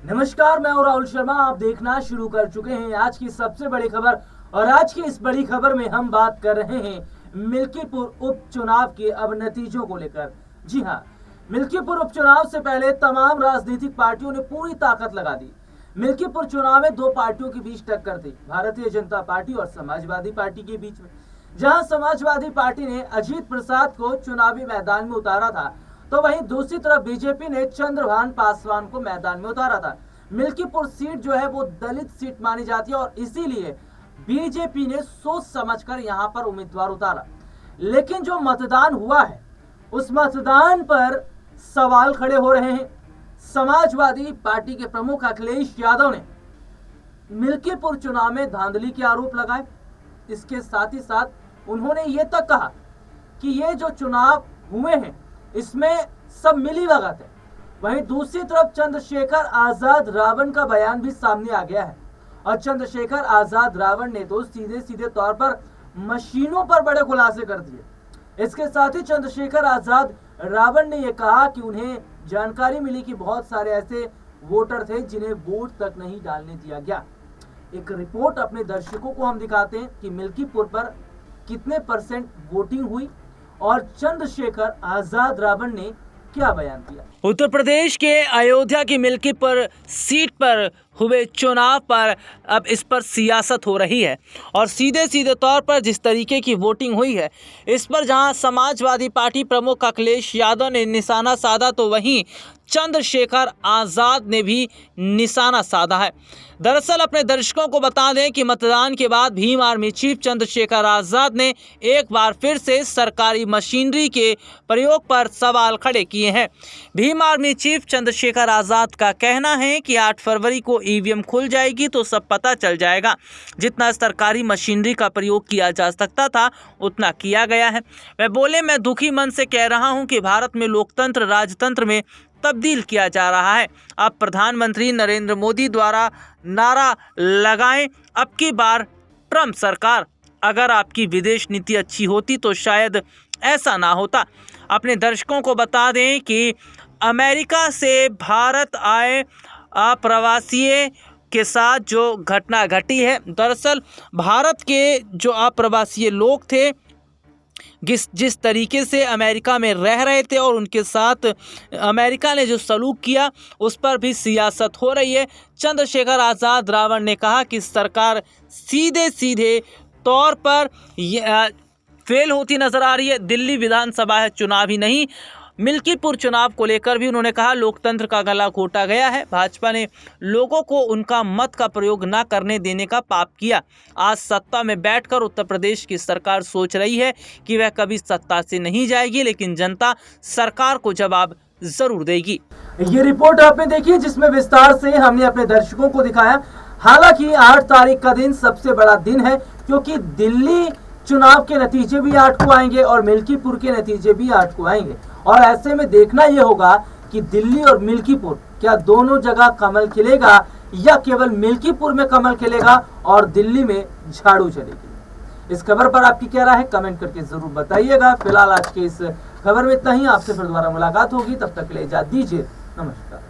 नमस्कार, मैं हूं राहुल शर्मा। आप देखना शुरू कर चुके हैं आज की सबसे बड़ी खबर। और आज की इस बड़ी खबर में हम बात कर रहे हैं मिल्कीपुर उपचुनाव के अब नतीजों को लेकर। जी हां, मिल्कीपुर उपचुनाव से पहले तमाम राजनीतिक पार्टियों ने पूरी ताकत लगा दी। मिल्कीपुर चुनाव में दो पार्टियों के बीच टक्कर थी, भारतीय जनता पार्टी और समाजवादी पार्टी के बीच में। जहां समाजवादी पार्टी ने अजीत प्रसाद को चुनावी मैदान में उतारा था, तो वहीं दूसरी तरफ बीजेपी ने चंद्रभान पासवान को मैदान में उतारा था। मिल्कीपुर सीट जो है वो दलित सीट मानी जाती है और इसीलिए बीजेपी ने सोच समझकर यहां पर उम्मीदवार उतारा। लेकिन जो मतदान हुआ है उस मतदान पर सवाल खड़े हो रहे हैं। समाजवादी पार्टी के प्रमुख अखिलेश यादव ने मिल्कीपुर चुनाव में धांधली के आरोप लगाए। इसके साथ ही साथ उन्होंने ये तक कहा कि ये जो चुनाव हुए हैं इसमें सब मिलीभगत है। वहीं दूसरी तरफ चंद्रशेखर आजाद रावण का बयान भी सामने आ गया है और चंद्रशेखर आजाद रावण ने तो सीधे सीधे तौर पर मशीनों पर बड़े खुलासे कर दिए। इसके साथ ही चंद्रशेखर आजाद रावण ने यह कहा कि उन्हें जानकारी मिली कि बहुत सारे ऐसे वोटर थे जिन्हें वोट तक नहीं डालने दिया गया। एक रिपोर्ट अपने दर्शकों को हम दिखाते हैं कि मिल्कीपुर पर कितने % वोटिंग हुई और चंद्रशेखर आजाद रावण ने क्या बयान दिया। उत्तर प्रदेश के अयोध्या की मिल्कीपुर सीट पर हुए चुनाव पर अब इस पर सियासत हो रही है और सीधे सीधे तौर पर जिस तरीके की वोटिंग हुई है इस पर जहां समाजवादी पार्टी प्रमुख अखिलेश यादव ने निशाना साधा, तो वहीं चंद्रशेखर आजाद ने भी निशाना साधा है। दरअसल अपने दर्शकों को बता दें कि मतदान के बाद भीम आर्मी चीफ चंद्रशेखर आजाद ने एक बार फिर से सरकारी मशीनरी के प्रयोग पर सवाल खड़े किए हैं। भीम आर्मी चीफ चंद्रशेखर आजाद का कहना है कि 8 फरवरी को ईवीएम खुल जाएगी तो सब पता चल जाएगा। जितना सरकारी मशीनरी का प्रयोग किया जा सकता था उतना किया गया है। वह बोले, मैं दुखी मन से कह रहा हूं कि भारत में लोकतंत्र राजतंत्र में तब्दील किया जा रहा है। अब प्रधानमंत्री नरेंद्र मोदी द्वारा नारा लगाएं, अब की बार ट्रम्प सरकार। अगर आपकी विदेश नीति अच्छी होती तो शायद ऐसा ना होता। अपने दर्शकों को बता दें कि अमेरिका से भारत आए अप्रवासी के साथ जो घटना घटी है, दरअसल भारत के जो अप्रवासी लोग थे जिस तरीके से अमेरिका में रह रहे थे और उनके साथ अमेरिका ने जो सलूक किया उस पर भी सियासत हो रही है। चंद्रशेखर आजाद रावण ने कहा कि सरकार सीधे सीधे तौर पर फेल होती नजर आ रही है। दिल्ली विधानसभा है, चुनाव ही नहीं। मिल्कीपुर चुनाव को लेकर भी उन्होंने कहा लोकतंत्र का गला घोटा गया है। भाजपा ने लोगों को उनका मत का प्रयोग न करने देने का पाप किया। आज सत्ता में बैठकर उत्तर प्रदेश की सरकार सोच रही है कि वह कभी सत्ता से नहीं जाएगी, लेकिन जनता सरकार को जवाब जरूर देगी। ये रिपोर्ट आपने देखी जिसमें विस्तार से हमने अपने दर्शकों को दिखाया। हालांकि 8 तारीख का दिन सबसे बड़ा दिन है क्योंकि दिल्ली चुनाव के नतीजे भी 8 को आएंगे और मिल्कीपुर के नतीजे भी 8 को आएंगे। और ऐसे में देखना यह होगा कि दिल्ली और मिल्कीपुर क्या दोनों जगह कमल खिलेगा या केवल मिल्कीपुर में कमल खिलेगा और दिल्ली में झाड़ू चलेगी। इस खबर पर आपकी क्या राय है कमेंट करके जरूर बताइएगा। फिलहाल आज के इस खबर में इतना ही। आपसे फिर दोबारा मुलाकात होगी, तब तक के लिए इजाजत दीजिए। नमस्कार।